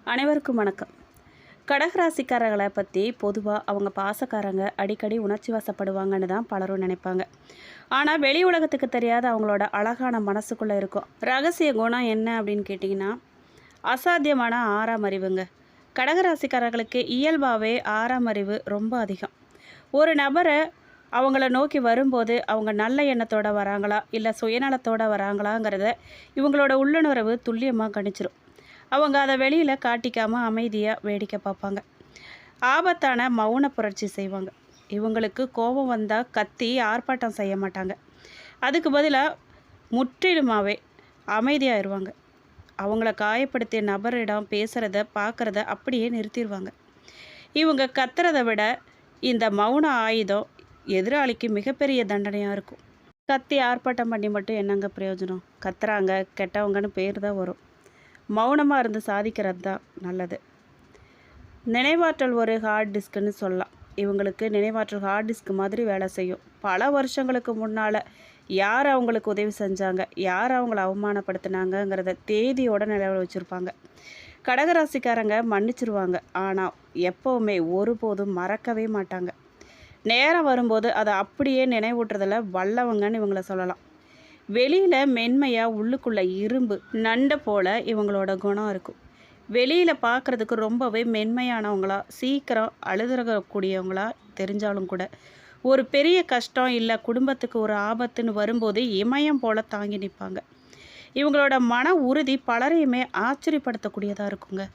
அனைவருக்கும் வணக்கம். கடகராசிக்காரர்களை பற்றி பொதுவாக அவங்க பாசக்காரங்க, அடிக்கடி உணர்ச்சி வசப்படுவாங்கன்னு தான் பலரும் நினைப்பாங்க. ஆனால் வெளி உலகத்துக்கு தெரியாத அவங்களோட அழகான மனசுக்குள்ளே இருக்கும் ரகசிய குணம் என்ன அப்படின்னு கேட்டிங்கன்னா, அசாத்தியமான ஆறாம் அறிவுங்க. கடகராசிக்காரர்களுக்கு இயல்பாகவே ஆறாம் அறிவு ரொம்ப அதிகம். ஒரு நபரை அவங்கள நோக்கி வரும்போது அவங்க நல்ல எண்ணத்தோடு வராங்களா இல்லை சுயநலத்தோடு வராங்களாங்கிறத இவங்களோட உள்ளுணர்வு துல்லியமாக கணிச்சிரும். அவங்க அதை வெளியில் காட்டிக்காமல் அமைதியாக வேடிக்கை பார்ப்பாங்க. ஆபத்தான மௌன புரட்சி செய்வாங்க. இவங்களுக்கு கோபம் வந்தால் கத்தி ஆர்ப்பாட்டம் செய்ய மாட்டாங்க. அதுக்கு பதிலாக முற்றிலுமாகவே அமைதியாகிடுவாங்க. அவங்கள காயப்படுத்திய நபரிடம் பேசுகிறத பார்க்குறத அப்படியே நிறுத்திடுவாங்க. இவங்க கத்துறதை விட இந்த மௌன ஆயுதம் எதிராளிக்கு மிகப்பெரிய தண்டனையாக இருக்கும். கத்தி ஆர்ப்பாட்டம் பண்ணி மட்டும் என்னங்க பிரயோஜனம்? கத்துறாங்க கெட்டவங்கன்னு பேர் தான் வரும். மௌனமாக இருந்து சாதிக்கிறது தான் நல்லது. நினைவாற்றல் ஒரு ஹார்ட் டிஸ்க்குன்னு சொல்லலாம். இவங்களுக்கு நினைவாற்றல் ஹார்ட் டிஸ்க் மாதிரி வேலை செய்யும். பல வருஷங்களுக்கு முன்னால் யார் அவங்களுக்கு உதவி செஞ்சாங்க, யார் அவங்கள அவமானப்படுத்தினாங்கங்கிறத தேதியோட நிலவில் வச்சுருப்பாங்க. கடகராசிக்காரங்க மன்னிச்சிருவாங்க, ஆனால் எப்போவுமே ஒருபோதும் மறக்கவே மாட்டாங்க. நேரம் வரும்போது அதை அப்படியே நினைவூட்டுறதில் வல்லவங்கன்னு இவங்கள சொல்லலாம். வெளியில் மென்மையாக உள்ளுக்குள்ளே இரும்பு நண்டை போல் இவங்களோட குணம் இருக்கும். வெளியில் பார்க்குறதுக்கு ரொம்பவே மென்மையானவங்களா, சீக்கிரம் அழுதுறக்கூடியவங்களா தெரிஞ்சாலும் கூட ஒரு பெரிய கஷ்டம் இல்லை குடும்பத்துக்கு ஒரு ஆபத்துன்னு வரும்போது இமயம் போல் தாங்கி நிற்பாங்க. இவங்களோட மன உறுதி பலரையுமே ஆச்சரியப்படுத்தக்கூடியதாக இருக்குங்க.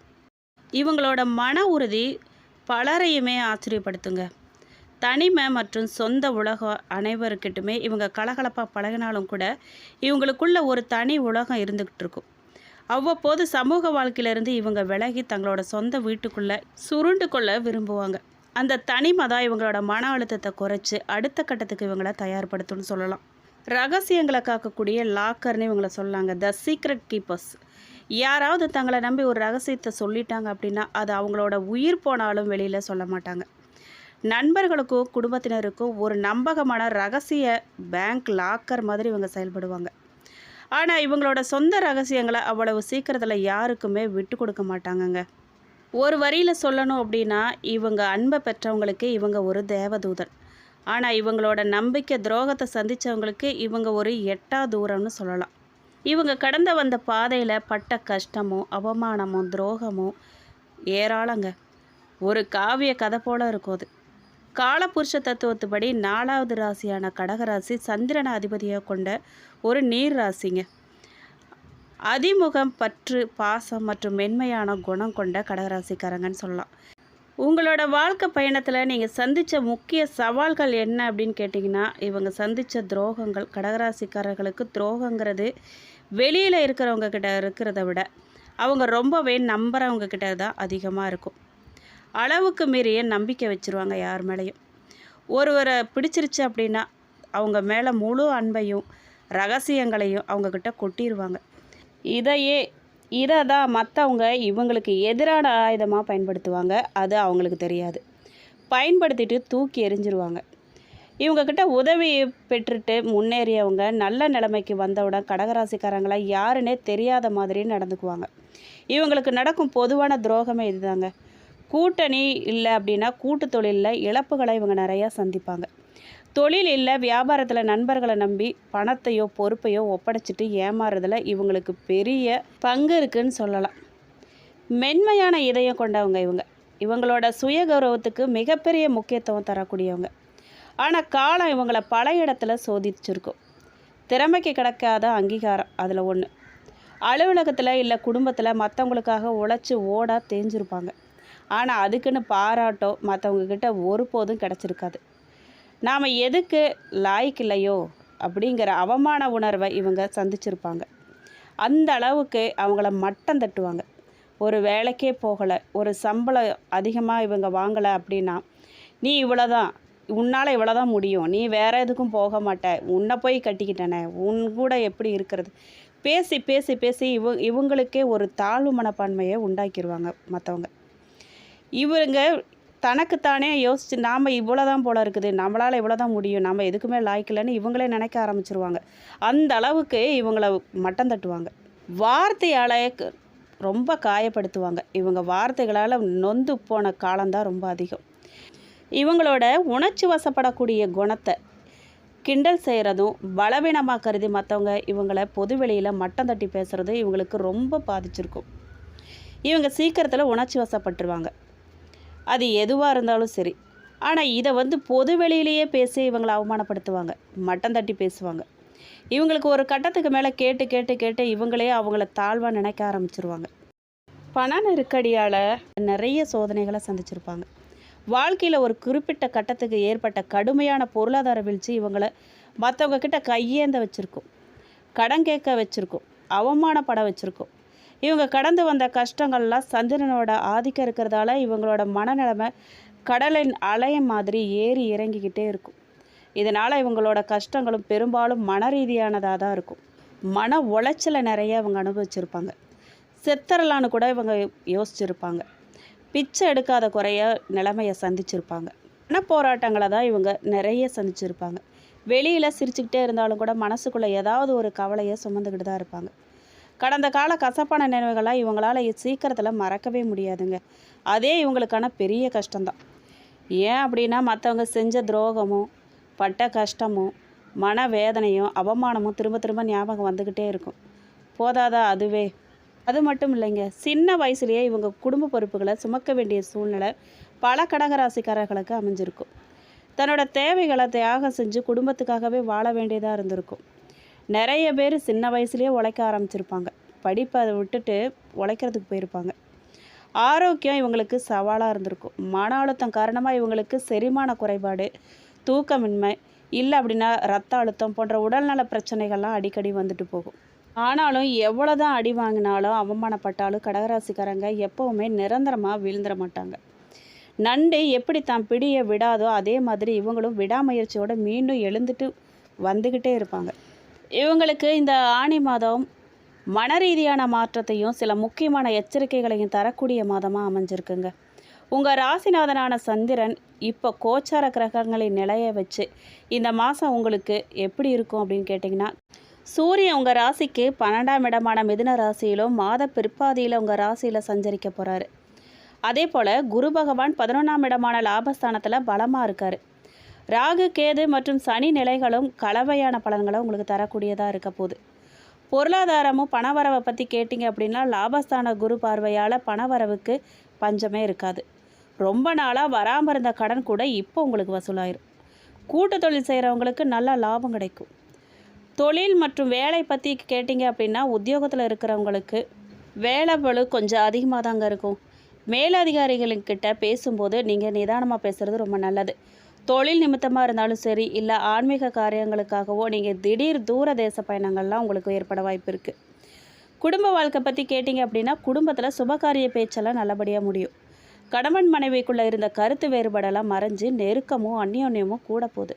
இவங்களோட மன உறுதி பலரையுமே ஆச்சரியப்படுத்துங்க. தனிமை மற்றும் சொந்த உலகம் அனைவருக்கிட்டுமே இவங்க கலகலப்பாக பழகினாலும் கூட இவங்களுக்குள்ள ஒரு தனி உலகம் இருந்துக்கிட்டு இருக்கும். அவ்வப்போது சமூக வாழ்க்கையிலேருந்து இவங்க விலகி தங்களோட சொந்த வீட்டுக்குள்ளே சுருண்டு கொள்ள விரும்புவாங்க. அந்த தனிமை தான் இவங்களோட மன அழுத்தத்தை குறைச்சி அடுத்த கட்டத்துக்கு இவங்கள தயார்படுத்தும்னு சொல்லலாம். ரகசியங்களை காக்கக்கூடிய லாக்கர்னு இவங்கள சொல்லாங்க, த சீக்ரெட் கீப்பர்ஸ். யாராவது தங்களை நம்பி ஒரு ரகசியத்தை சொல்லிட்டாங்க அப்படின்னா அது அவங்களோட உயிர் போனாலும் வெளியில் சொல்ல மாட்டாங்க. நண்பர்களுக்கும் குடும்பத்தினருக்கும் ஒரு நம்பகமான ரகசிய பேங்க் லாக்கர் மாதிரி இவங்க செயல்படுவாங்க. ஆனால் இவங்களோட சொந்த ரகசியங்களை அவ்வளவு சீக்கிரத்தில் யாருக்குமே விட்டு கொடுக்க மாட்டாங்கங்க. ஒரு வரியில் சொல்லணும் அப்படின்னா இவங்க அன்பை பெற்றவங்களுக்கு இவங்க ஒரு தேவதூதன். ஆனால் இவங்களோட நம்பிக்கை துரோகத்தை சந்தித்தவங்களுக்கு இவங்க ஒரு எட்டா தூரம்னு சொல்லலாம். இவங்க கடந்து வந்த பாதையில் பட்ட கஷ்டமும் அவமானமும் துரோகமும் ஏராளங்க. ஒரு காவிய கதை போல இருக்கும் அது. காலபுருஷ தத்துவத்துப்படி 4வது ராசியான கடகராசி சந்திரனை அதிபதியாக கொண்ட ஒரு நீர் ராசிங்க. அதிமுகம், பற்று, பாசம் மற்றும் மென்மையான குணம் கொண்ட கடகராசிக்காரங்கன்னு சொல்லலாம். உங்களோட வாழ்க்கை பயணத்தில் நீங்கள் சந்தித்த முக்கிய சவால்கள் என்ன அப்படின்னு கேட்டிங்கன்னா, இவங்க சந்தித்த துரோகங்கள். கடகராசிக்காரர்களுக்கு துரோகங்கிறது வெளியில் இருக்கிறவங்க கிட்ட இருக்கிறத விட அவங்க ரொம்பவே நம்புகிறவங்க கிட்ட தான் அதிகமாக இருக்கும். அளவுக்கு மீறிய நம்பிக்கை வச்சுருவாங்க யார் மேலேயும். ஒருவரை பிடிச்சிருச்சு அப்படின்னா அவங்க மேலே முழு அன்பையும் ரகசியங்களையும் அவங்கக்கிட்ட கொட்டிடுவாங்க. இதை தான் மற்றவங்க இவங்களுக்கு எதிரான ஆயுதமாக பயன்படுத்துவாங்க. அது அவங்களுக்கு தெரியாது. பயன்படுத்திட்டு தூக்கி எறிஞ்சிருவாங்க. இவங்கக்கிட்ட உதவி பெற்றுட்டு முன்னேறியவங்க நல்ல நிலைமைக்கு வந்தவுடன் கடகராசிக்காரங்களை யாருன்னே தெரியாத மாதிரி நடந்துக்குவாங்க. இவங்களுக்கு நடக்கும் பொதுவான துரோகமே இதுதாங்க. கூட்டணி இல்லை அப்படின்னா கூட்டு தொழிலில் இழப்புகளை இவங்க நிறையா சந்திப்பாங்க. தொழில் இல்லை வியாபாரத்தில் நண்பர்களை நம்பி பணத்தையோ பொறுப்பையோ ஒப்படைச்சிட்டு ஏமாறுறதுல இவங்களுக்கு பெரிய பங்கு இருக்குன்னு சொல்லலாம். மென்மையான இதயம் கொண்டவங்க இவங்களோட சுய கௌரவத்துக்கு மிகப்பெரிய முக்கியத்துவம் தரக்கூடியவங்க. ஆனால் காலம் இவங்களை பல இடத்துல சோதிச்சிருக்கும். திறமைக்கு கிடைக்காத அங்கீகாரம் அதில் ஒன்று. அலுவலகத்தில் இல்லை குடும்பத்தில் மற்றவங்களுக்காக உழைச்சி ஓடா தேஞ்சிருப்பாங்க. ஆனால் அதுக்குன்னு பாராட்டோ மற்றவங்கக்கிட்ட ஒருபோதும் கிடச்சிருக்காது. நாம் எதுக்கு லாய்க்கு இல்லையோ அப்படிங்கிற அவமான உணர்வை இவங்க சந்திச்சிருப்பாங்க. அந்த அளவுக்கு அவங்கள மட்டம் தட்டுவாங்க. ஒரு வேலைக்கே போகலை, ஒரு சம்பளம் அதிகமாக இவங்க வாங்கலை அப்படின்னா, நீ இவ்வளோதான், உன்னால் இவ்வளோதான் முடியும், நீ வேறு எதுக்கும் போக மாட்ட, உன்னை போய் கட்டிக்கிட்டனே, உன் கூட எப்படி இருக்கிறது, பேசி பேசி பேசி இவங்களுக்கே ஒரு தாழ்வு மனப்பான்மையை உண்டாக்கிடுவாங்க மற்றவங்க. இவங்க தனக்குத்தானே யோசித்து நாம் இவ்வளோ தான் போல இருக்குது, நம்மளால் இவ்வளோ தான் முடியும், நம்ம எதுக்குமே லாய்க்கலன்னு இவங்களே நினைக்க ஆரம்பிச்சிருவாங்க. அந்த அளவுக்கு இவங்கள மட்டம் தட்டுவாங்க. வார்த்தையால் ரொம்ப காயப்படுத்துவாங்க. இவங்க வார்த்தைகளால் நொந்து போன காலம்தான் ரொம்ப அதிகம். இவங்களோட உணர்ச்சி வசப்படக்கூடிய குணத்தை கிண்டல் செய்கிறதும், பலவீனமாக கருதி மற்றவங்க இவங்கள பொதுவெளியில் மட்டம் தட்டி பேசுகிறதும் இவங்களுக்கு ரொம்ப பாதிச்சிருக்கும். இவங்க சீக்கிரத்தில் உணர்ச்சி வசப்பட்டுருவாங்க. அது எதுவாக இருந்தாலும் சரி. ஆனால் இதை பொதுவெளியிலேயே பேசி இவங்களை அவமானப்படுத்துவாங்க, மட்டம் தட்டி பேசுவாங்க. இவங்களுக்கு ஒரு கட்டத்துக்கு மேலே கேட்டு கேட்டு கேட்டு இவங்களே அவங்கள தாழ்வாக நினைக்க ஆரம்பிச்சிருவாங்க. பண நெருக்கடியால் நிறைய சோதனைகளை சந்திச்சிருப்பாங்க. வாழ்க்கையில் ஒரு குறிப்பிட்ட கட்டத்துக்கு ஏற்பட்ட கடுமையான பொருளாதார வீழ்ச்சி இவங்களை மற்றவங்க கிட்ட கையேந்த வச்சுருக்கும், கடன் கேட்க வச்சுருக்கும், அவமானப்பட வச்சுருக்கும். இவங்க கடந்து வந்த கஷ்டங்கள்லாம் சந்திரனோட ஆதிக்கம் இருக்கிறதால இவங்களோட மனநிலைமை கடலின் அலைய மாதிரி ஏறி இறங்கிக்கிட்டே இருக்கும். இதனால் இவங்களோட கஷ்டங்களும் பெரும்பாலும் மன ரீதியானதாக தான் இருக்கும். மன உளைச்சலை நிறைய இவங்க அனுபவிச்சிருப்பாங்க. செத்தரலான்னு கூட இவங்க யோசிச்சிருப்பாங்க. பிச்சை எடுக்காத குறைய நிலைமையை சந்திச்சிருப்பாங்க. மனப்போராட்டங்களை தான் இவங்க நிறைய சந்திச்சிருப்பாங்க. வெளியில் சிரிச்சுக்கிட்டே இருந்தாலும் கூட மனசுக்குள்ளே ஏதாவது ஒரு கவலையை சுமந்துக்கிட்டு தான் இருப்பாங்க. கடந்த கால கசப்பான நினைவுகளாக இவங்களால் சீக்கிரத்தில் மறக்கவே முடியாதுங்க. அதே இவங்களுக்கான பெரிய கஷ்டம்தான். ஏன் அப்படின்னா மற்றவங்க செஞ்ச துரோகமும் பட்ட கஷ்டமும் மன வேதனையும் அவமானமும் திரும்ப திரும்ப ஞாபகம் வந்துக்கிட்டே இருக்கும். போதாதா அதுவே? அது மட்டும் இல்லைங்க, சின்ன வயசுலேயே இவங்க குடும்ப பொறுப்புகளை சுமக்க வேண்டிய சூழ்நிலை பல கடகராசிக்காரர்களுக்கு அமைஞ்சிருக்கும். தன்னோட தேவைகளை தியாகம் செஞ்சு குடும்பத்துக்காகவே வாழ வேண்டியதாக இருந்திருக்கும். நிறைய பேர் சின்ன வயசுலேயே உழைக்க ஆரம்பிச்சிருப்பாங்க. படிப்பை அதை விட்டுட்டு உழைக்கிறதுக்கு போயிருப்பாங்க. ஆரோக்கியம் இவங்களுக்கு சவாலாக இருந்திருக்கும். மன அழுத்தம் காரணமாக இவங்களுக்கு செரிமான குறைபாடு, தூக்கமின்மை, இல்லை அப்படின்னா ரத்த அழுத்தம் போன்ற உடல்நல பிரச்சனைகள்லாம் அடிக்கடி வந்துட்டு போகும். ஆனாலும் எவ்வளோ தான் அடி வாங்கினாலும் அவமானப்பட்டாலும் கடகராசிக்காரங்க எப்போவுமே நிரந்தரமாக வீழ்ந்துட மாட்டாங்க. நண்டு எப்படி தான் பிடியை விடாதோ அதே மாதிரி இவங்களும் விடாமுயற்சியோடு மீண்டும் எழுந்துட்டு வந்துக்கிட்டே இருப்பாங்க. இவங்களுக்கு இந்த ஆனி மாதம் மன ரீதியான மாற்றத்தையும் சில முக்கியமான எச்சரிக்கைகளையும் தரக்கூடிய மாதமாக அமைஞ்சிருக்குங்க. உங்கள் ராசிநாதனான சந்திரன் இப்போ கோச்சார கிரகங்களின் நிலையை வச்சு இந்த மாதம் உங்களுக்கு எப்படி இருக்கும் அப்படின்னு கேட்டிங்கன்னா, சூரியன் உங்கள் ராசிக்கு 12ஆம் இடமான மிதுன ராசியிலும் மாத பிற்பாதியில் உங்கள் ராசியில் சஞ்சரிக்க போகிறாரு. அதே போல் குரு பகவான் 11ஆம் இடமான லாபஸ்தானத்தில் பலமாக இருக்கார். ராகு, கேது மற்றும் சனி நிலைகளும் கலவையான பலன்களை உங்களுக்கு தரக்கூடியதாக இருக்க போகுது. பொருளாதாரமும் பணவரவை பற்றி கேட்டிங்க அப்படின்னா, லாபஸ்தான குரு பார்வையால் பணவரவுக்கு பஞ்சமே இருக்காது. ரொம்ப நாளாக வராமல் இருந்த கடன் கூட இப்போ உங்களுக்கு வசூலாயிரும். கூட்டு தொழில் செய்கிறவங்களுக்கு நல்ல லாபம் கிடைக்கும். தொழில் மற்றும் வேலை பற்றி கேட்டிங்க அப்படின்னா, உத்தியோகத்தில் இருக்கிறவங்களுக்கு வேலை பளு கொஞ்சம் அதிகமாக தாங்க இருக்கும். மேலதிகாரிகள்கிட்ட பேசும்போது நீங்கள் நிதானமாக பேசுகிறது ரொம்ப நல்லது. தொழில் நிமித்தமாக இருந்தாலும் சரி, இல்லை ஆன்மீக காரியங்களுக்காகவோ நீங்கள் திடீர் தூர தேச பயணங்கள்லாம் உங்களுக்கு ஏற்பட வாய்ப்பு இருக்குது. குடும்ப வாழ்க்கை பற்றி கேட்டிங்க அப்படின்னா, குடும்பத்தில் சுபகாரிய பேச்செல்லாம் நல்லபடியாக முடியும். கணவன் மனைவிக்குள்ளே இருந்த கருத்து வேறுபாடெல்லாம் மறைஞ்சு நெருக்கமும் அந்யோன்யமும் கூட போகுது.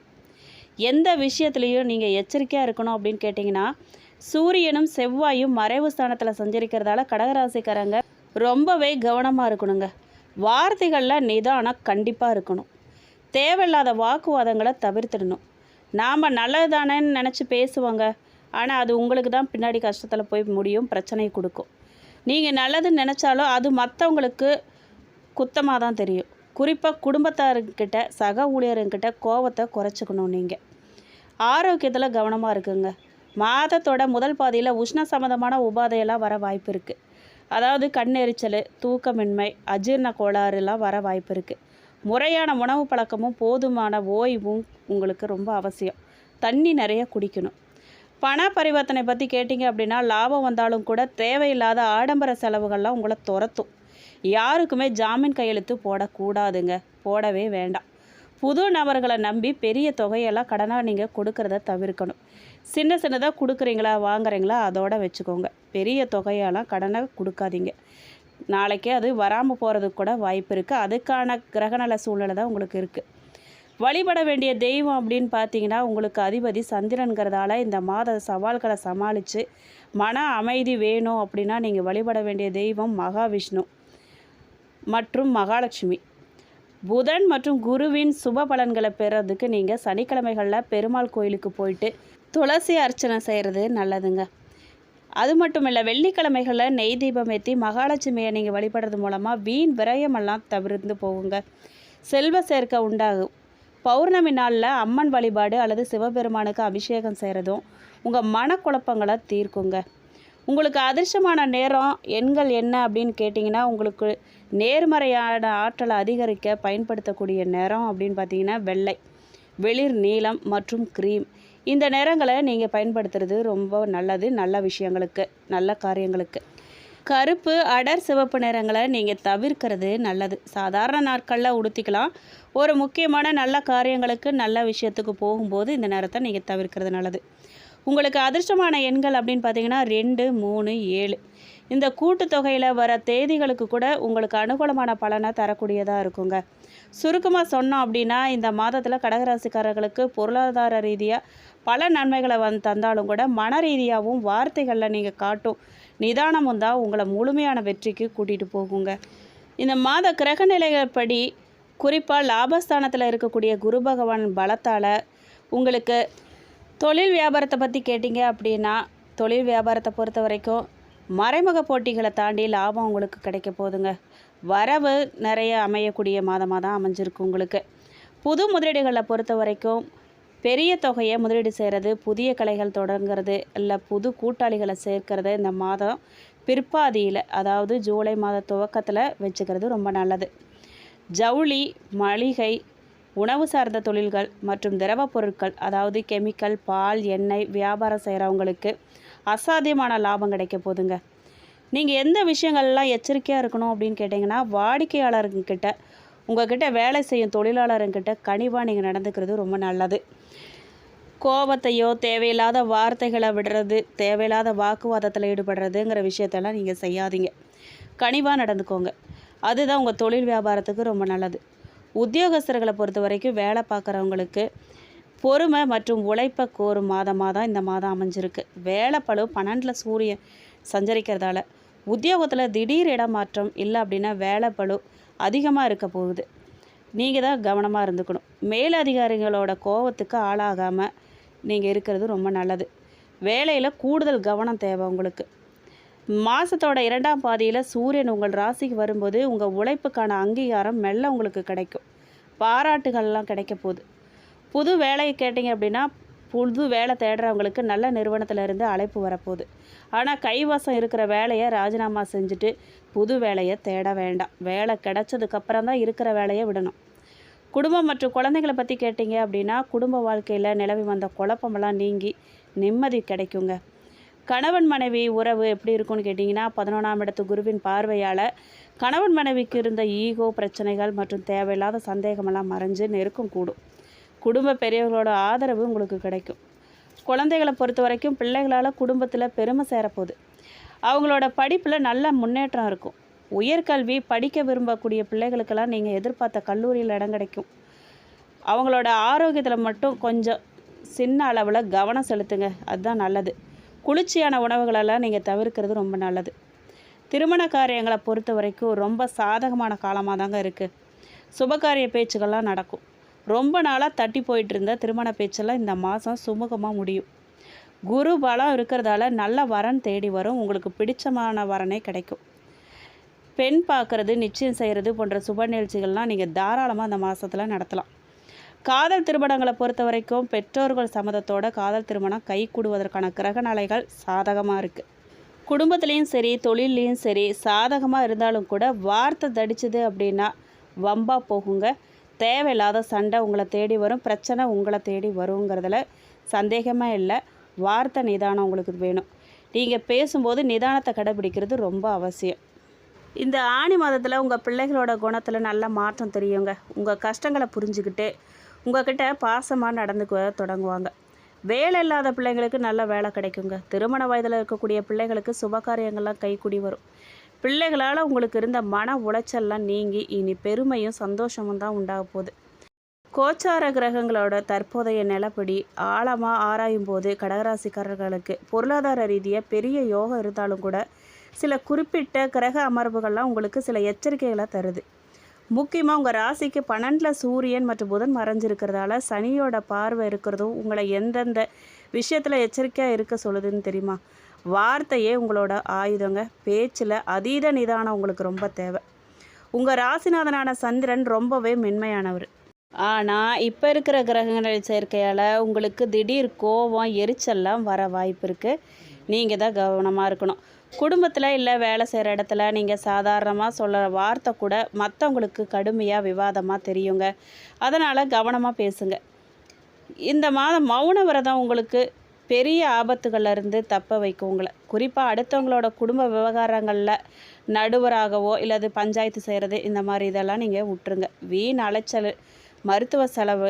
எந்த விஷயத்துலையும் நீங்கள் எச்சரிக்கையாக இருக்கணும் அப்படின்னு கேட்டிங்கன்னா, சூரியனும் செவ்வாயும் மறைவு ஸ்தானத்தில் சஞ்சரிக்கிறதால கடகராசிக்காரங்க ரொம்பவே கவனமாக இருக்கணுங்க. வார்த்தைகளில் நிதானம் கண்டிப்பாக இருக்கணும். தேவையில்லாத வாக்குவாதங்களை தவிர்த்திடணும். நாம் நல்லது தானேன்னு நினச்சி பேசுவாங்க, ஆனால் அது உங்களுக்கு தான் பின்னாடி கஷ்டத்தில் போய் முடியும், பிரச்சனையை கொடுக்கும். நீங்கள் நல்லதுன்னு நினச்சாலும் அது மற்றவங்களுக்கு குத்தமாக தான் தெரியும். குறிப்பாக குடும்பத்தாருக்கிட்ட, சக ஊழியர்கிட்ட கோபத்தை குறைச்சிக்கணும். நீங்கள் ஆரோக்கியத்தில் கவனமாக இருக்குங்க. மாதத்தோட முதல் பாதியில் உஷ்ண சம்மந்தமான உபாதையெல்லாம் வர வாய்ப்பு இருக்குது. அதாவது கண்ணெரிச்சல், தூக்கமின்மை, அஜீரண கோளாறுலாம் வர வாய்ப்பு இருக்குது. முறையான உணவு பழக்கமும் போதுமான ஓய்வும் உங்களுக்கு ரொம்ப அவசியம். தண்ணி நிறைய குடிக்கணும். பண பரிவர்த்தனை பற்றி கேட்டிங்க அப்படின்னா, லாபம் வந்தாலும் கூட தேவையில்லாத ஆடம்பர செலவுகள்லாம் உங்களை துரத்தும். யாருக்குமே ஜாமீன் கையெழுத்து போடக்கூடாதுங்க, போடவே வேண்டாம். புது நபர்களை நம்பி பெரிய தொகையெல்லாம் கடனாக நீங்கள் கொடுக்கறத தவிர்க்கணும். சின்ன சின்னதாக கொடுக்குறீங்களா வாங்குறீங்களா அதோட வச்சுக்கோங்க. பெரிய தொகையெல்லாம் கடனை கொடுக்காதீங்க. நாளைக்கே அது வராமல் போகிறதுக்கு கூட வாய்ப்பு இருக்குது. அதுக்கான கிரகநல சூழ்நிலை தான் உங்களுக்கு இருக்குது. வழிபட வேண்டிய தெய்வம் அப்படின்னு பார்த்தீங்கன்னா, உங்களுக்கு அதிபதி சந்திரன்கிறதால இந்த மாத சவால்களை சமாளித்து மன அமைதி வேணும் அப்படின்னா நீங்கள் வழிபட வேண்டிய தெய்வம் மகாவிஷ்ணு மற்றும் மகாலட்சுமி. புதன் மற்றும் குருவின் சுப பலன்களை பெறதுக்கு நீங்கள் சனிக்கிழமைகளில் பெருமாள் கோயிலுக்கு போயிட்டு துளசி அர்ச்சனை செய்கிறது நல்லதுங்க. அது மட்டும் இல்லை, வெள்ளிக்கிழமைகளில் நெய் தீபம் ஏற்றி மகாலட்சுமியை நீங்கள் வழிபடுறது மூலமாக வீண் விரயமெல்லாம் தவிர்த்து போகுங்க. செல்வ சேர்க்கை உண்டாகும். பௌர்ணமி நாளில் அம்மன் வழிபாடு அல்லது சிவபெருமானுக்கு அபிஷேகம் செய்கிறதும் உங்கள் மனக்குழப்பங்களை தீர்க்குங்க. உங்களுக்கு அதிர்ஷ்டமான நேரம் எண்கள் என்ன அப்படின்னு கேட்டிங்கன்னா, உங்களுக்கு நேர்மறையான ஆற்றலை அதிகரிக்க பயன்படுத்தக்கூடிய நேரம் அப்படின்னு பார்த்தீங்கன்னா வெள்ளை, வெளிர் நீலம் மற்றும் க்ரீம். இந்த நிறங்களை நீங்கள் பயன்படுத்துறது ரொம்ப நல்லது. நல்ல விஷயங்களுக்கு, நல்ல காரியங்களுக்கு. கருப்பு, அடர் சிவப்பு நிறங்களை நீங்கள் தவிர்க்கிறது நல்லது. சாதாரண நாட்களில் உடுத்திக்கலாம். ஒரு முக்கியமான நல்ல காரியங்களுக்கு, நல்ல விஷயத்துக்கு போகும்போது இந்த நிறத்தை நீங்கள் தவிர்க்கிறது நல்லது. உங்களுக்கு அதிர்ஷ்டமான எண்கள் அப்படின்னு பார்த்தீங்கன்னா 2, 3, 7. இந்த கூட்டுத்தொகையில் வர தேதிகளுக்கு கூட உங்களுக்கு அனுகூலமான பலனை தரக்கூடியதாக இருக்குங்க. சுருக்கமாக சொன்னோம் அப்படின்னா, இந்த மாதத்தில் கடகராசிக்காரர்களுக்கு பொருளாதார ரீதியாக பல நன்மைகளை தந்தாலும் கூட மன ரீதியாகவும் வார்த்தைகளில் நீங்கள் காட்டும் நிதானமும் தான் உங்களை முழுமையான வெற்றிக்கு கூட்டிகிட்டு போகுங்க. இந்த மாத கிரக நிலைப்படி குறிப்பாக லாபஸ்தானத்தில் இருக்கக்கூடிய குரு பகவான் பலத்தால் உங்களுக்கு தொழில் வியாபாரத்தை பற்றி கேட்டிங்க அப்படின்னா, தொழில் வியாபாரத்தை பொறுத்த வரைக்கும் மறைமுக போட்டிகளை தாண்டி லாபம் உங்களுக்கு கிடைக்க போகுதுங்க. வரவு நிறைய அமையக்கூடிய மாதமாக தான் அமைஞ்சிருக்கு உங்களுக்கு. புது முதலீடுகளை பொறுத்த வரைக்கும் பெரிய தொகையை முதலீடு செய்கிறது, புதிய கலைகள் தொடங்குறது, இல்லை புது கூட்டாளிகளை சேர்க்கிறது இந்த மாதம் பிற்பாதியில், அதாவது ஜூலை மாத துவக்கத்தில் வச்சுக்கிறது ரொம்ப நல்லது. ஜவுளி, மளிகை, உணவு சார்ந்த தொழில்கள் மற்றும் திரவ பொருட்கள், அதாவது கெமிக்கல், பால், எண்ணெய் வியாபாரம் செய்கிறவங்களுக்கு அசாத்தியமான லாபம் கிடைக்க போதுங்க. நீங்கள் எந்த விஷயங்கள்லாம் எச்சரிக்கையாக இருக்கணும் அப்படின்னு கேட்டிங்கன்னா, வாடிக்கையாளர்கிட்ட, உங்கள்கிட்ட வேலை செய்யும் தொழிலாளர்கிட்ட கனிவாக நீங்கள் நடந்துக்கிறது ரொம்ப நல்லது. கோபத்தையோ தேவையில்லாத வார்த்தைகளை விடுறது, தேவையில்லாத வாக்குவாதத்தில் ஈடுபடுறதுங்கிற விஷயத்தெல்லாம் நீங்கள் செய்யாதீங்க. கனிவாக நடந்துக்கோங்க. அதுதான் உங்கள் தொழில் வியாபாரத்துக்கு ரொம்ப நல்லது. உத்தியோகஸ்தர்களை பொறுத்த வரைக்கும் வேலை பார்க்குறவங்களுக்கு பொறுமை மற்றும் உழைப்பை கோரும் மாதமாக தான் இந்த மாதம் அமைஞ்சிருக்கு. வேலைப்பளு 12 சூரியன் சஞ்சரிக்கிறதால உத்தியோகத்தில் திடீர் இடமாற்றம் இல்லை அப்படின்னா வேலைப்பளு அதிகமாக இருக்க போகுது. நீங்கள் தான் கவனமாக இருந்துக்கணும். மேலதிகாரிகளோட கோபத்துக்கு ஆளாகாமல் நீங்கள் இருக்கிறது ரொம்ப நல்லது. வேலையில் கூடுதல் கவனம் தேவை உங்களுக்கு. மாதத்தோட 2ஆம் பாதியில் சூரியன் உங்கள் ராசிக்கு வரும்போது உங்கள் உழைப்புக்கான அங்கீகாரம் மெல்ல உங்களுக்கு கிடைக்கும். பாராட்டுகள்லாம் கிடைக்க போகுது. புது வேலையை கேட்டிங்க அப்படின்னா, புது வேலை தேடுறவங்களுக்கு நல்ல நிறுவனத்திலேருந்து அழைப்பு வரப்போகுது. ஆனால் கைவசம் இருக்கிற வேலையை ராஜினாமா செஞ்சுட்டு புது வேலையை தேட வேண்டாம். வேலை கிடைச்சதுக்கப்புறம் தான் இருக்கிற வேலையை விடணும். குடும்பம் மற்றும் குழந்தைகளை பற்றி கேட்டிங்க அப்படின்னா, குடும்ப வாழ்க்கையில் நிலவி வந்த குழப்பமெல்லாம் நீங்கி நிம்மதி கிடைக்குங்க. கணவன் மனைவி உறவு எப்படி இருக்குன்னு கேட்டிங்கன்னா, 11ஆம் இடத்து குருவின் பார்வையால் கணவன் மனைவிக்கு இருந்த ஈகோ பிரச்சனைகள் மற்றும் தேவையில்லாத சந்தேகமெல்லாம் மறைஞ்சு நெருக்கம் கூடும். குடும்ப பெரியவர்களோட ஆதரவு உங்களுக்கு கிடைக்கும். குழந்தைகளை பொறுத்த வரைக்கும் பிள்ளைகளால் குடும்பத்தில் பெருமை சேரப்போகுது. அவங்களோட படிப்பில் நல்ல முன்னேற்றம் இருக்கும். உயர்கல்வி படிக்க விரும்பக்கூடிய பிள்ளைகளுக்கெல்லாம் நீங்கள் எதிர்பார்த்த கல்லூரியில் இடம் கிடைக்கும். அவங்களோட ஆரோக்கியத்தில் மட்டும் கொஞ்சம் சின்ன அளவில் கவனம் செலுத்துங்க, அதுதான் நல்லது. குளிர்ச்சியான உணவுகளெல்லாம் நீங்கள் தவிர்க்கிறது ரொம்ப நல்லது. திருமண காரியங்களை பொறுத்த வரைக்கும் ரொம்ப சாதகமான காலமாக தாங்க இருக்குது. சுபகாரிய பேச்சுக்கள்லாம் நடக்கும். ரொம்ப நாளாக தட்டி போயிட்டு இருந்த திருமண பேச்செல்லாம் இந்த மாதம் சுமூகமாக முடியும். குரு பலம் இருக்கிறதால நல்ல வரன் தேடி வரும். உங்களுக்கு பிடிச்சமான வரனே கிடைக்கும். பெண் பார்க்குறது, நிச்சயம் செய்கிறது போன்ற சுப நிகழ்ச்சிகள்லாம் நீங்கள் தாராளமாக அந்த மாதத்தில் நடத்தலாம். காதல் திருமணங்களை பொறுத்த வரைக்கும் பெற்றோர்கள் சம்மதத்தோட காதல் திருமணம் கை கூடுவதற்கான கிரக நிலைகள் சாதகமாக இருக்குது. குடும்பத்துலேயும் சரி தொழிலையும் சரி சாதகமாக இருந்தாலும் கூட வார்த்தை தடிச்சுது அப்படின்னா வம்பாக போகுங்க. தேவையில்லாத சண்டை உங்களை தேடி வரும், பிரச்சனை உங்களை தேடி வருங்கிறதுல சந்தேகமாக இல்லை. வார்த்தை நிதானம் உங்களுக்கு வேணும். நீங்கள் பேசும்போது நிதானத்தை கடைபிடிக்கிறது ரொம்ப அவசியம். இந்த ஆணி மாதத்தில் உங்கள் பிள்ளைகளோட குணத்தில் நல்ல மாற்றம் தெரியுங்க. உங்கள் கஷ்டங்களை புரிஞ்சுக்கிட்டு உங்கள்கிட்ட பாசமாக நடந்துக்க தொடங்குவாங்க. வேலை இல்லாத பிள்ளைங்களுக்கு நல்ல வேலை கிடைக்குங்க. திருமண வயதில் இருக்கக்கூடிய பிள்ளைகளுக்கு சுபகாரியங்கள்லாம் கைக்கூடி வரும். பிள்ளைகளால் உங்களுக்கு இருந்த மன உளைச்சல்லாம் நீங்கி இனி பெருமையும் சந்தோஷமும் தான் உண்டாக போகுது. கோச்சார கிரகங்களோட தற்போதைய நிலப்படி ஆழமாக ஆராயும் போது கடகராசிக்காரர்களுக்கு பொருளாதார ரீதியாக பெரிய யோகம் இருந்தாலும் கூட சில குறிப்பிட்ட கிரக அமர்வுகள்லாம் உங்களுக்கு சில எச்சரிக்கைகளை தருது. முக்கியமாக உங்கள் ராசிக்கு 12 சூரியன் மற்றும் புதன் மறைஞ்சிருக்கிறதால சனியோட பார்வை இருக்கிறதும் உங்களை எந்தெந்த விஷயத்தில் எச்சரிக்கையாக இருக்க சொல்லுதுன்னு தெரியுமா? வார்த்தையே உங்களோட ஆயுதங்க. பேச்சில் அதீத நிதானம் உங்களுக்கு ரொம்ப தேவை. உங்கள் ராசிநாதனான சந்திரன் ரொம்பவே மென்மையானவர். ஆனால் இப்போ இருக்கிற கிரகங்கள் சேர்க்கையால் உங்களுக்கு திடீர் கோபம் எரிச்சல்லாம் வர வாய்ப்பு இருக்குது. நீங்கள் தான் கவனமாக இருக்கணும். குடும்பத்தில் இல்லை வேலை செய்கிற இடத்துல நீங்கள் சாதாரணமாக சொல்கிற வார்த்தை கூட மற்றவங்களுக்கு கடுமையாக விவாதமாக தெரியுங்க. அதனால் கவனமாக பேசுங்க. இந்த மாதம் மௌன விரதம் உங்களுக்கு பெரிய ஆபத்துகள்லேருந்து தப்ப வைக்கும் உங்களை. குறிப்பாக அடுத்தவங்களோட குடும்ப விவகாரங்களில் நடுவராகவோ இல்லது பஞ்சாயத்து செய்கிறது இந்த மாதிரி இதெல்லாம் நீங்கள் விட்டுருங்க. வீண் அலைச்சல், மருத்துவ செலவு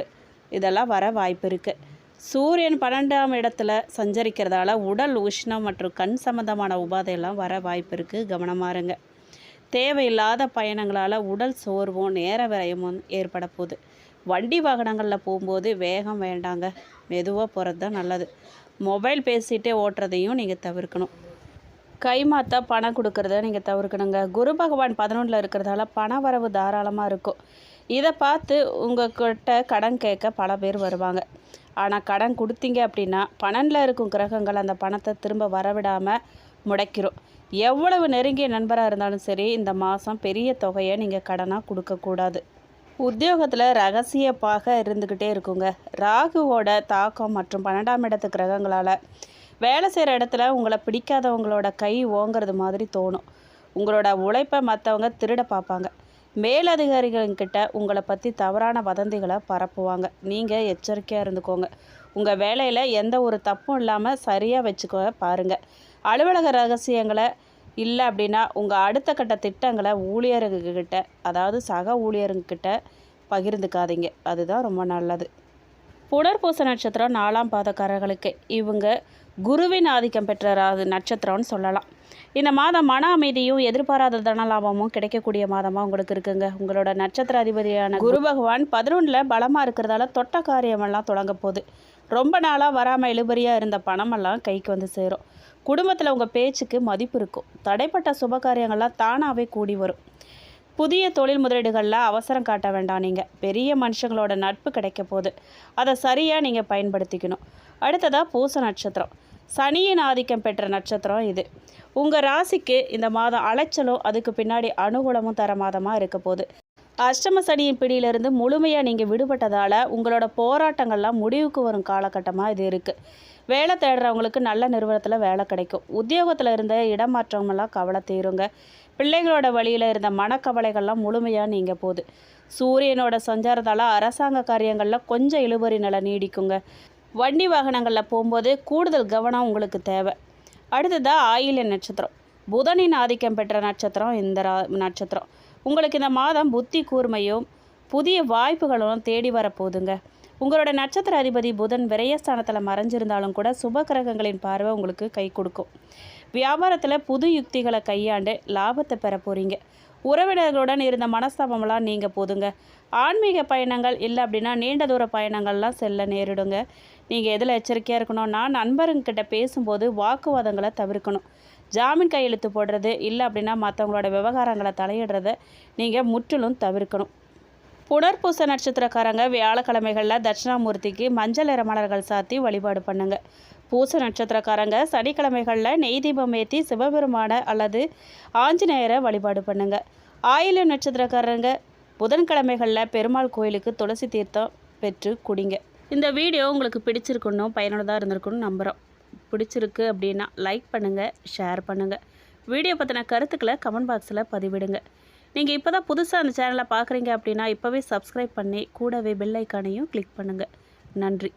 இதெல்லாம் வர வாய்ப்பு இருக்குது. சூரியன் 12ஆம் இடத்துல சஞ்சரிக்கிறதால உடல் உஷ்ணம் மற்றும் கண் சம்பந்தமான உபாதையெல்லாம் வர வாய்ப்பு இருக்குது. கவனமாக இருங்க. தேவையில்லாத பயணங்களால் உடல் சோர்வும் நேர விரயமும் ஏற்பட போகுது. வண்டி வாகனங்களில் போகும்போது வேகம் வேண்டாங்க. மெதுவாக போகிறது தான் நல்லது. மொபைல் பேசிகிட்டே ஓட்டுறதையும் நீங்கள் தவிர்க்கணும். கைமாத்தா பணம் கொடுக்கறத நீங்கள் தவிர்க்கணுங்க. குரு பகவான் 11ல் இருக்கிறதால பண வரவு தாராளமாக இருக்கும். இதை பார்த்து உங்கள்கிட்ட கடன் கேட்க பல பேர் வருவாங்க. ஆனால் கடன் கொடுத்தீங்க அப்படின்னா 12ல் இருக்கும் கிரகங்கள் அந்த பணத்தை திரும்ப வரவிடாமல் முடக்கிடும். எவ்வளவு நெருங்கிய நண்பராக இருந்தாலும் சரி, இந்த மாதம் பெரிய தொகையை நீங்கள் கடனாக கொடுக்கக்கூடாது. உத்தியோகத்தில் ரகசியப்பாக இருந்துக்கிட்டே இருக்குங்க. ராகுவோட தாக்கம் மற்றும் 12ஆம் இடத்து கிரகங்களால் வேலை செய்கிற இடத்துல உங்களை பிடிக்காதவங்களோட கை ஓங்கிறது மாதிரி தோணும். உங்களோட உழைப்பை மற்றவங்க திருட பார்ப்பாங்க. மேலதிகாரிகள்கிட்ட உங்களை பற்றி தவறான வதந்திகளை பரப்புவாங்க. நீங்கள் எச்சரிக்கையாக இருந்துக்கோங்க. உங்கள் வேலையில் எந்த ஒரு தப்பும் இல்லாமல் சரியாக வச்சுக்க பாருங்கள். அலுவலக ரகசியங்களை இல்லை அப்படின்னா உங்கள் அடுத்த கட்ட திட்டங்களை ஊழியர்கிட்ட, அதாவது சக ஊழியர்கிட்ட பகிர்ந்துக்காதீங்க. அதுதான் ரொம்ப நல்லது. புனர்பூச நட்சத்திரம் 4ஆம் பாதக்காரர்களுக்கு இவங்க குருவின் ஆதிக்கம் பெற்ற நட்சத்திரம்னு சொல்லலாம். இந்த மாதம் மன அமைதியும் எதிர்பாராத தன லாபமும் கிடைக்கக்கூடிய மாதமாக உங்களுக்கு இருக்குங்க. உங்களோட நட்சத்திர அதிபதியான குரு பகவான் 11ல் பலமாக இருக்கிறதால தொட்ட காரியமெல்லாம் தொடங்க போகுது. ரொம்ப நாளாக வராமல் இழுபறியாக இருந்த பணமெல்லாம் கைக்கு வந்து சேரும். குடும்பத்தில் உங்கள் பேச்சுக்கு மதிப்பு இருக்கும். தடைப்பட்ட சுப காரியங்கள்லாம் தானாகவே கூடி வரும். புதிய தொழில் முதலீடுகளில் அவசரம் காட்ட வேண்டாம். நீங்கள் பெரிய மனுஷங்களோட நட்பு கிடைக்க போகுது. அதை சரியாக நீங்கள் பயன்படுத்திக்கணும். அடுத்ததாக பூச நட்சத்திரம். சனியின் ஆதிக்கம் பெற்ற நட்சத்திரம் இது. உங்கள் ராசிக்கு இந்த மாதம் அலைச்சலும் அதுக்கு பின்னாடி அனுகூலமும் தர மாதமாக இருக்க போகுது. அஷ்டம சனியின் பிடியிலிருந்து முழுமையாக நீங்கள் விடுபட்டதால் உங்களோட போராட்டங்கள்லாம் முடிவுக்கு வரும் காலகட்டமாக இது இருக்குது. வேலை தேடுறவங்களுக்கு நல்ல நிறுவனத்தில் வேலை கிடைக்கும். உத்தியோகத்தில் இருந்த இடமாற்றமெல்லாம் கவலை தீருங்க. பிள்ளைகளோட வழியில் இருந்த மனக்கவலைகள்லாம் முழுமையாக நீங்க போகுது. சூரியனோட சஞ்சாரத்தால் அரசாங்க காரியங்களில் கொஞ்சம் இழுபறி நிலை நீடிக்குங்க. வண்டி வாகனங்களில் போகும்போது கூடுதல் கவனம் உங்களுக்கு தேவை. அடுத்ததாக ஆயில்ய நட்சத்திரம். புதனின் ஆதிக்கம் பெற்ற நட்சத்திரம் இந்த நட்சத்திரம். உங்களுக்கு இந்த மாதம் புத்தி கூர்மையும் புதிய வாய்ப்புகளும் தேடி வரப்போகுதுங்க. உங்களோட நட்சத்திர அதிபதி புதன் விரயஸ்தானத்தில் மறைஞ்சிருந்தாலும் கூட சுப கிரகங்களின் பார்வை உங்களுக்கு கை கொடுக்கும். வியாபாரத்தில் புது யுக்திகளை கையாண்டு லாபத்தை பெற போகிறீங்க. உறவினர்களுடன் இருந்த மனஸ்தாபமெல்லாம் நீங்கள் போதுங்க. ஆன்மீக பயணங்கள் இல்லை அப்படின்னா நீண்ட தூர பயணங்கள்லாம் செல்ல நேரிடுங்க. நீங்கள் எதில் எச்சரிக்கையாக இருக்கணும்னா, நண்பருங்கிட்ட பேசும்போது வாக்குவாதங்களை தவிர்க்கணும். ஜாமீன் கையெழுத்து போடுறது இல்லை அப்படின்னா மற்றவங்களோட விவகாரங்களை தலையிடுறத நீங்கள் முற்றிலும் தவிர்க்கணும். புனர்பூச நட்சத்திரக்காரங்க வியாழக்கிழமைகளில் தட்சிணாமூர்த்திக்கு மஞ்சள் நிற மலர்கள் சாத்தி வழிபாடு பண்ணுங்க. பூச நட்சத்திரக்காரங்க சனிக்கிழமைகளில் நெய் தீபம் ஏற்றி சிவபெருமான அல்லது ஆஞ்சநேயரை வழிபாடு பண்ணுங்க. ஆயில்ய நட்சத்திரக்காரங்க புதன்கிழமைகளில் பெருமாள் கோயிலுக்கு துளசி தீர்த்தம் பெற்று குடிங்க. இந்த வீடியோ உங்களுக்கு பிடிச்சிருக்கணும், பயனுள்ளதாக இருந்திருக்குன்னு நம்புகிறோம். பிடிச்சிருக்கு அப்படின்னா லைக் பண்ணுங்கள், ஷேர் பண்ணுங்கள். வீடியோ பற்றின கருத்துக்களை கமெண்ட் பாக்ஸில் பதிவிடுங்க. நீங்கள் இப்போ தான் புதுசாக அந்த சேனலை பார்க்குறீங்க அப்படின்னா இப்போவே சப்ஸ்கிரைப் பண்ணி கூடவே பெல் ஐக்கானையும் கிளிக் பண்ணுங்கள். நன்றி.